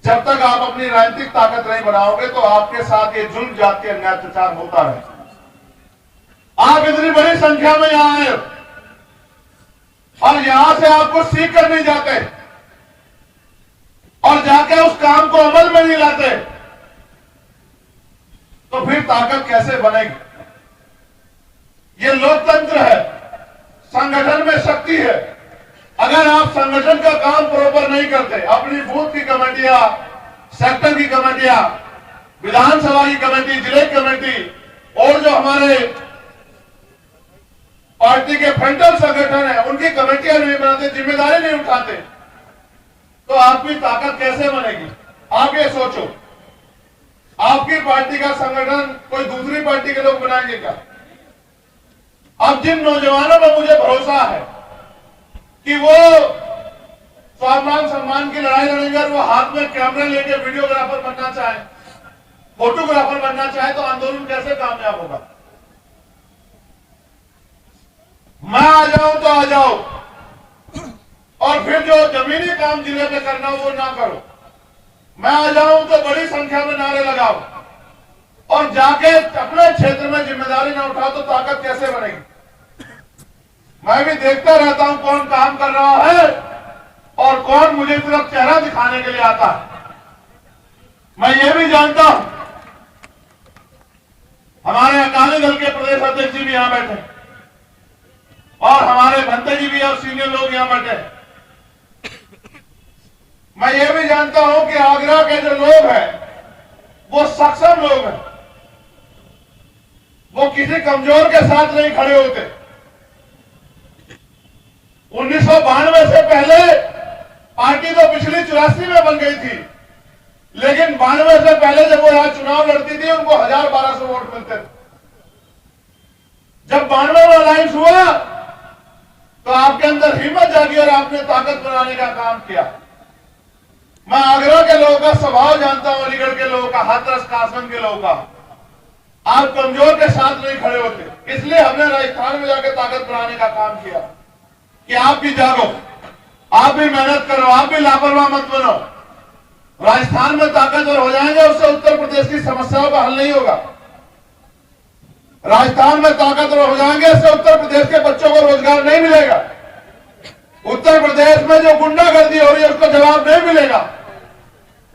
जब तक आप अपनी राजनीतिक ताकत नहीं बनाओगे तो आपके साथ ये जुल्म जात के अन्याय अत्याचार होता रहे। आप इतनी बड़ी संख्या में यहां आए और यहां से आपको सीख कर नहीं जाते और जाके उस काम को अमल में नहीं लाते तो फिर ताकत कैसे बनेगी? ये लोकतंत्र है, संगठन में शक्ति है। अगर आप संगठन का काम प्रॉपर नहीं करते, अपनी बूथ की कमेटियां, सेक्टर की कमेटियां, विधानसभा की कमेटी, जिले की कमेटी और जो हमारे पार्टी के फ्रंटल संगठन है उनकी कमेटियां नहीं बनाते, जिम्मेदारी नहीं उठाते, तो आपकी ताकत कैसे बनेगी? आप ये सोचो, आपकी पार्टी का संगठन कोई दूसरी पार्टी के लोग बनाएंगे क्या? अब जिन नौजवानों पर मुझे भरोसा है कि वो स्वाभिमान सम्मान की लड़ाई लड़ेंगे और वो हाथ में कैमरा लेके वीडियोग्राफर बनना चाहे, फोटोग्राफर बनना चाहे, तो आंदोलन कैसे कामयाब होगा? मैं आ जाऊं तो आ जाओ और फिर जो जमीनी काम जिले में करना हो वो ना करो। मैं आ जाऊं तो बड़ी संख्या में नारे लगाओ और जाके अपने क्षेत्र में जिम्मेदारी ना उठाओ तो ताकत कैसे बनेगी? मैं भी देखता रहता हूं कौन काम कर रहा है और कौन मुझे सिर्फ चेहरा दिखाने के लिए आता है। मैं ये भी जानता हूं, हमारे अकाली दल के प्रदेश अध्यक्ष जी भी यहां बैठे और हमारे भंते जी भी और सीनियर लोग यहां बैठे। मैं ये भी जानता हूं कि आगरा के जो लोग हैं वो सक्षम लोग हैं, वो किसी कमजोर के साथ नहीं खड़े होते। 1992 से पहले पार्टी तो पिछली 84 में बन गई थी, लेकिन 92 से पहले जब वो यहाँ चुनाव लड़ती थी उनको 1000-1200 वोट मिलते थे। जब 92 में अलायंस हुआ तो आपके अंदर हिम्मत जागी और आपने ताकत बनाने का काम किया। मैं आगरा के लोगों का स्वभाव जानता हूं, अलीगढ़ के लोगों का, हाथरस कासगंज के लोगों का। आप कमजोर के साथ नहीं खड़े होते, इसलिए हमने राजस्थान में जाकर ताकत बनाने का काम किया कि आप भी जागो, आप भी मेहनत करो, आप भी लापरवाह मत बनो। राजस्थान में ताकतवर हो जाएंगे, उससे उत्तर प्रदेश की समस्याओं का हल नहीं होगा। राजस्थान में ताकतवर हो जाएंगे, इससे उत्तर प्रदेश के बच्चों को रोजगार नहीं मिलेगा। उत्तर प्रदेश में जो गुंडागर्दी हो रही है उसका जवाब नहीं मिलेगा।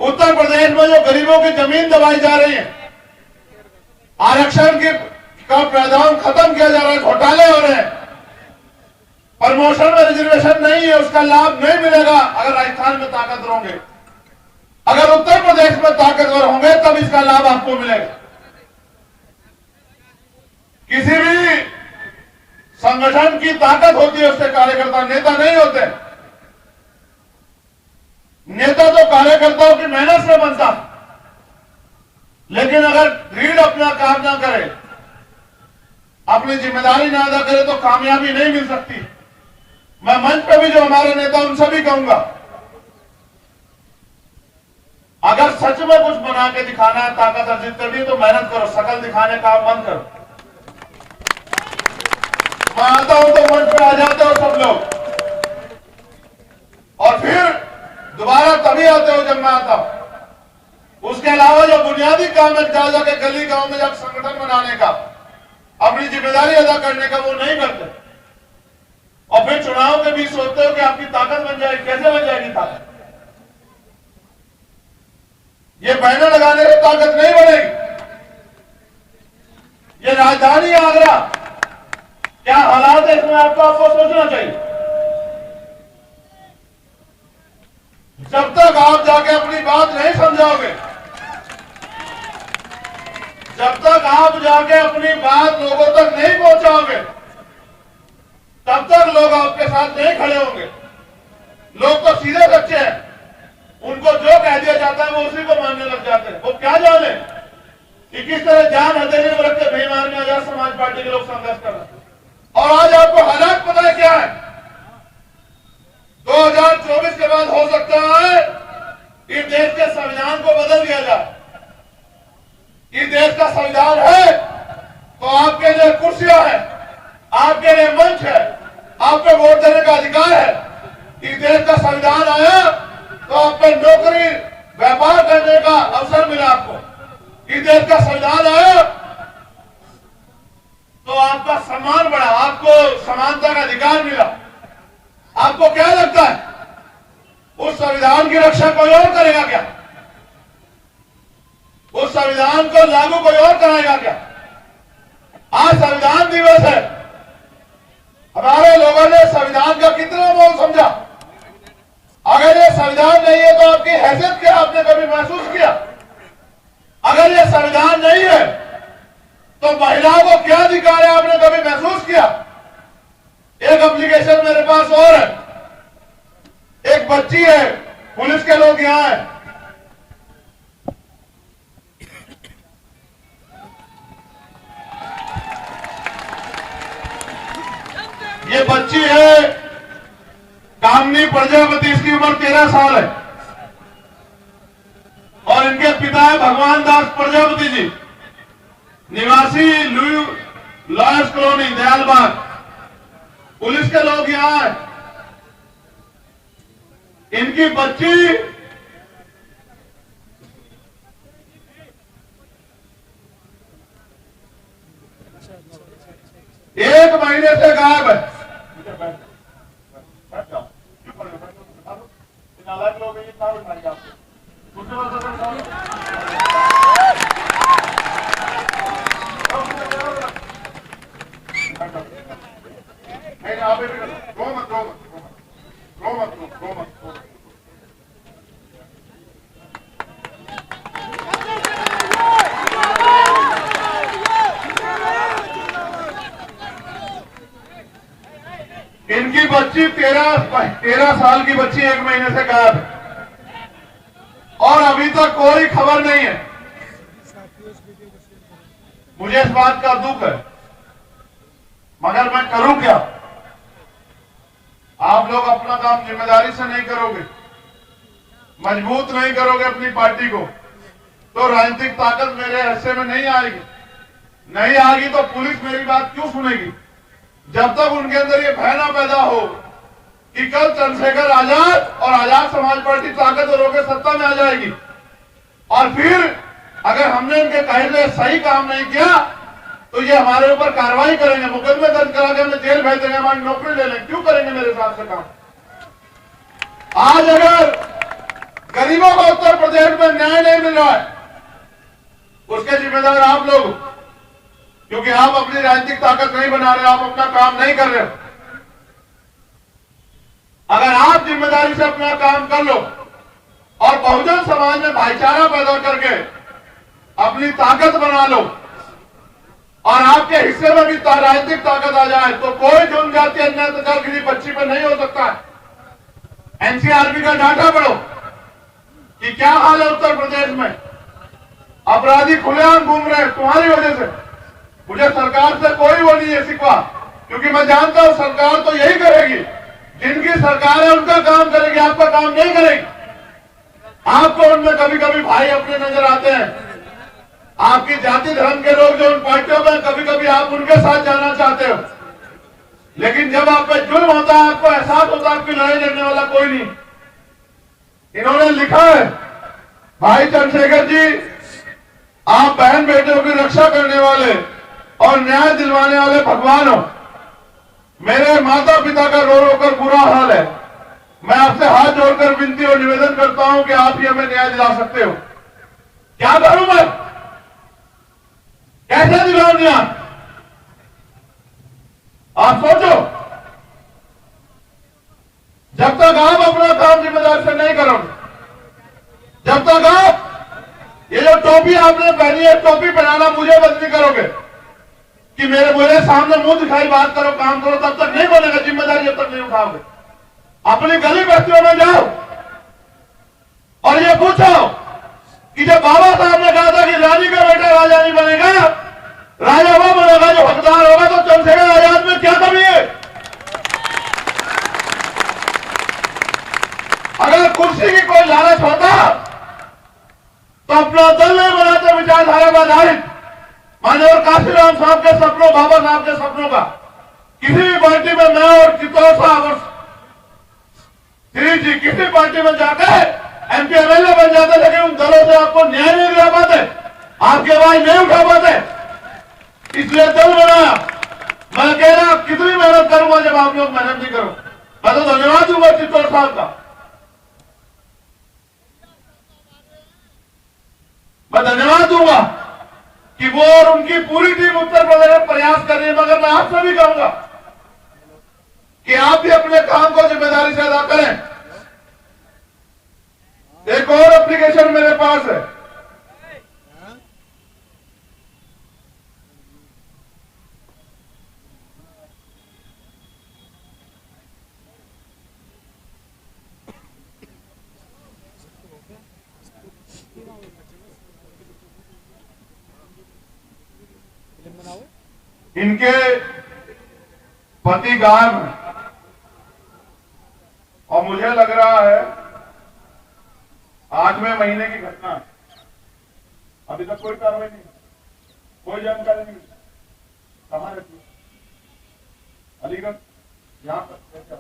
उत्तर प्रदेश में जो गरीबों की जमीन दबाई जा रही है, आरक्षण का प्रावधान खत्म किया जा रहा है, घोटाले हो रहे हैं, प्रमोशन में रिजर्वेशन नहीं है, उसका लाभ नहीं मिलेगा अगर राजस्थान में ताकतवर होंगे। अगर उत्तर प्रदेश में ताकतवर होंगे तब इसका लाभ आपको मिलेगा। किसी भी संगठन की ताकत होती है उससे कार्यकर्ता, नेता नहीं होते। नेता तो कार्यकर्ताओं की मेहनत से बनता, लेकिन अगर रीढ़ अपना काम ना करे, अपनी जिम्मेदारी ना अदा करे तो कामयाबी नहीं मिल सकती। मैं मंच पे भी जो हमारे नेता उनसे भी कहूंगा, अगर सच में कुछ बना के दिखाना है, ताकत अर्जित करनी है तो मेहनत करो, शकल दिखाने का बंद करो। मैं आता हूं तो मंच पे आ जाते हो सब लोग और फिर दोबारा तभी आते हो जब मैं आता हूं। उसके अलावा जो बुनियादी काम है, जा जाके गली गांव में जब संगठन बनाने का, अपनी जिम्मेदारी अदा करने का, वो नहीं करते और फिर चुनाव के बीच सोचते हो कि आपकी ताकत बन जाएगी। कैसे बन जाएगी ताकत? ये बैनर लगाने से ताकत नहीं बनेगी। ये राजधानी आगरा क्या हालात है, इसमें आपको सोचना चाहिए। जब तक आप जाके अपनी बात नहीं समझाओगे, जब तक आप जाके अपनी बात लोगों तक नहीं पहुंचाओगे, तब तक लोग आपके साथ नहीं खड़े होंगे। लोग तो सीधे सच्चे हैं, उनको जो कह दिया जाता है वो उसी को मानने लग जाते हैं। वो क्या जाने कि किस तरह जान हथेली में रख के बेईमान में आजाद समाज पार्टी के लोग संघर्ष कर रहे हैं। और आज आपको हालात पता है क्या है? 2024 के बाद हो सकता है कि देश के संविधान को बदल दिया जाए। ये देश का संविधान है तो आपके लिए कुर्सियां हैं, आपके लिए मंच है, आप पे वोट देने का अधिकार है। इस देश का संविधान आया तो आप पे नौकरी व्यापार करने का अवसर मिला आपको, कि देश का संविधान आया तो आपका सम्मान बढ़ा, आपको समानता का अधिकार मिला। आपको क्या लगता है उस संविधान की रक्षा कोई और करेगा क्या? उस संविधान को लागू कोई और कराएगा क्या? आज संविधान दिवस है, हमारे लोगों ने संविधान का कितना मोल समझा। अगर ये संविधान नहीं है तो आपकी हैसियत क्या आपने कभी महसूस किया? अगर ये संविधान नहीं है तो महिलाओं को क्या अधिकार है आपने कभी महसूस किया? एक एप्लीकेशन मेरे पास और है, एक बच्ची है, पुलिस के लोग यहां हैं, ये बच्ची है कामनी प्रजापति, इसकी उम्र 13 साल है और इनके पिता है भगवान दास प्रजापति जी, निवासी लॉयर्स कॉलोनी दयालबाग। पुलिस के लोग यहां हैं, इनकी बच्ची एक महीने से गायब है। इनकी बच्ची 13 साल की बच्ची एक महीने से गायब है और अभी तक कोई खबर नहीं है। मुझे इस बात का दुख है, मगर मैं करूं क्या? आप लोग अपना काम जिम्मेदारी से नहीं करोगे, मजबूत नहीं करोगे अपनी पार्टी को, तो राजनीतिक ताकत मेरे हिस्से में नहीं आएगी। नहीं आएगी तो पुलिस मेरी बात क्यों सुनेगी? जब तक उनके अंदर ये भय ना पैदा हो कि कल चंद्रशेखर आजाद और आजाद समाज पार्टी ताकत और होकर सत्ता में आ जाएगी और फिर अगर हमने इनके कहे से सही काम नहीं किया तो ये हमारे ऊपर कार्रवाई करेंगे, मुकदमे दर्ज करा के हमें जेल भेज देंगे, हमारी नौकरी ले लेंगे। क्यों करेंगे मेरे हिसाब से काम? आज अगर गरीबों को उत्तर प्रदेश में न्याय नहीं मिल रहा है उसके जिम्मेदार आप लोग, क्योंकि आप अपनी राजनीतिक ताकत नहीं बना रहे, आप अपना काम नहीं कर रहे। अगर आप जिम्मेदारी से अपना काम कर लो और बहुजन समाज में भाईचारा पैदा करके अपनी ताकत बना लो और आपके हिस्से में भी राजनीतिक ताकत आ जाए तो कोई जनजाति अन्याय अत्याचार किसी बच्ची पर नहीं हो सकता है। एनसीआरबी का डाटा पढ़ो कि क्या हाल है उत्तर प्रदेश में। अपराधी खुलेआम घूम रहे हैं तुम्हारी वजह से। मुझे सरकार से कोई वो नहीं है शिकवा, क्योंकि मैं जानता हूं सरकार तो यही करेगी, जिनकी सरकार है उनका काम करेगी, आपका काम नहीं करेगी। आपको उनमें कभी कभी भाई अपने नजर आते हैं, आपकी जाति धर्म के लोग जो उन पार्टियों में कभी कभी आप उनके साथ जाना चाहते हो, लेकिन जब आप पे जुल्म होता है आपको एहसास होता है आपकी लड़ाई लड़ने वाला कोई नहीं। इन्होंने लिखा है, भाई चंद्रशेखर जी आप बहन बेटियों की रक्षा करने वाले और न्याय दिलवाने वाले भगवान हो। मेरे माता पिता का रो रो कर बुरा हाल है, मैं आपसे हाथ जोड़कर विनती और निवेदन करता हूं कि आप ही हमें न्याय दिला सकते हो। क्या करूं मैं? कैसे दिलाऊं न्याय? आप सोचो। जब तक आप अपना काम जिम्मेदारी से नहीं करोगे, जब तक आप ये जो टोपी आपने पहनी है, टोपी पहनाना मुझे बंद नहीं करोगे कि मेरे सामने मुंह दिखाई बात करो, काम करो, तब तक नहीं बनेगा। जिम्मेदारी जब तक नहीं उठाओगे, अपनी गली बस्तियों में जाओ और ये पूछो कि जब बाबा साहब ने कहा था कि रानी का बेटा राजा नहीं बनेगा, राजा वो बनेगा जो हकदार होगा, तो चंद्रशेखर आजाद में क्या कमी है? अगर कुर्सी की कोई लालच होता तो अपना दल नहीं बनाते विचारधारा पर आधारित। माननीय काशीराम साहब के सपनों, बाबा साहब के सपनों का किसी भी पार्टी में मैं और चित्तौड़ साहब और श्री जी किसी पार्टी में जाकर एमपी एमएलए बन जाते, लेकिन उन दलों से आपको न्याय नहीं दिला पाते, आपकी आवाज नहीं उठा पाते, इसलिए दल बनाया। मैं अकेला कितनी मेहनत करूंगा जब आप लोग मेहनत नहीं करो। मैं तो धन्यवाद दूंगा चित्तौड़ साहब का, मैं धन्यवाद दूंगा कि वो और उनकी पूरी टीम उत्तर प्रदेश में प्रयास कर रही है। मगर मैं आपसे भी कहूंगा कि आप भी अपने काम को जिम्मेदारी से अदा करें। एक और एप्लीकेशन मेरे पास है, इनके पति गायब हैं और मुझे लग रहा है 8वें महीने की घटना है, अभी तक कोई कार्रवाई नहीं, कोई जानकारी नहीं। कहां रहती है? अलीगढ़, यहां पर कैसे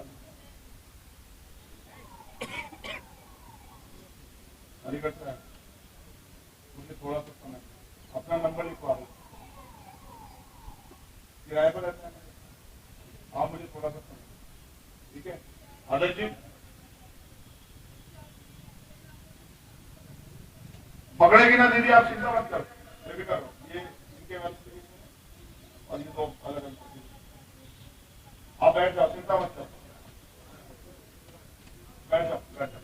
अलीगढ़ से है। मुझे थोड़ा सा समय, अपना नंबर लिखवा दो, किराए पर रहते हैं आप, मुझे थोड़ा सा समय, ठीक है? आदर्श जी पकड़ेगी ना दीदी, आप चिंता मत करो, बेफिक्र करो। ये इनके वाले और ये दो अलग अलग, आप बैठ जाओ, चिंता मत करो, बैठ जाओ, बैठ जाओ।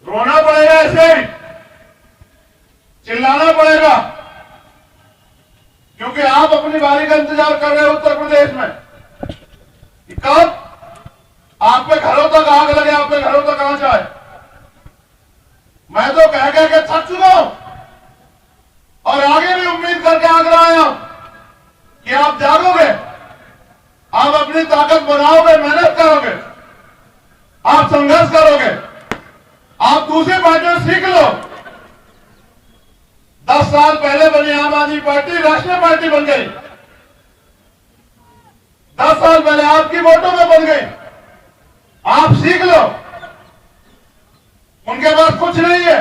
रोना पड़ेगा, ऐसे चिल्लाना पड़ेगा, क्योंकि आप अपनी बारी का इंतजार कर रहे हो उत्तर प्रदेश में। कब आप पे घरों तक आग लगे, आप पे घरों तक आंच आए। मैं तो कह के थक चुका हूं और आगे भी उम्मीद करके आग रहा हूं कि आप जागोगे, आप अपनी ताकत बनाओगे, मेहनत करोगे, आप संघर्ष करोगे, आप दूसरी पार्टियों से सीख लो। 10 साल पहले बनी आम आदमी पार्टी राष्ट्रीय पार्टी बन गई, 10 साल पहले आपकी वोटों में बन गई, आप सीख लो। उनके पास कुछ नहीं है,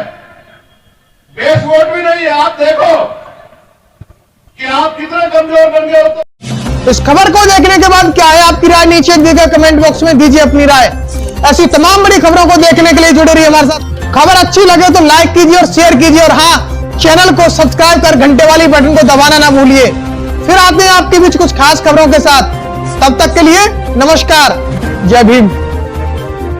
बेस वोट भी नहीं है। आप देखो कि आप कितने कमजोर बन गए हो। तो इस खबर को देखने के बाद क्या है आपकी राय, नीचे दिए गए कमेंट बॉक्स में दीजिए अपनी राय। ऐसी तमाम बड़ी खबरों को देखने के लिए जुड़े रहिए हमारे साथ। खबर अच्छी लगे तो लाइक कीजिए और शेयर कीजिए, और हाँ, चैनल को सब्सक्राइब कर घंटे वाली बटन को दबाना ना भूलिए। फिर आते हैं आपके बीच कुछ खास खबरों के साथ, तब तक के लिए नमस्कार, जय भीम।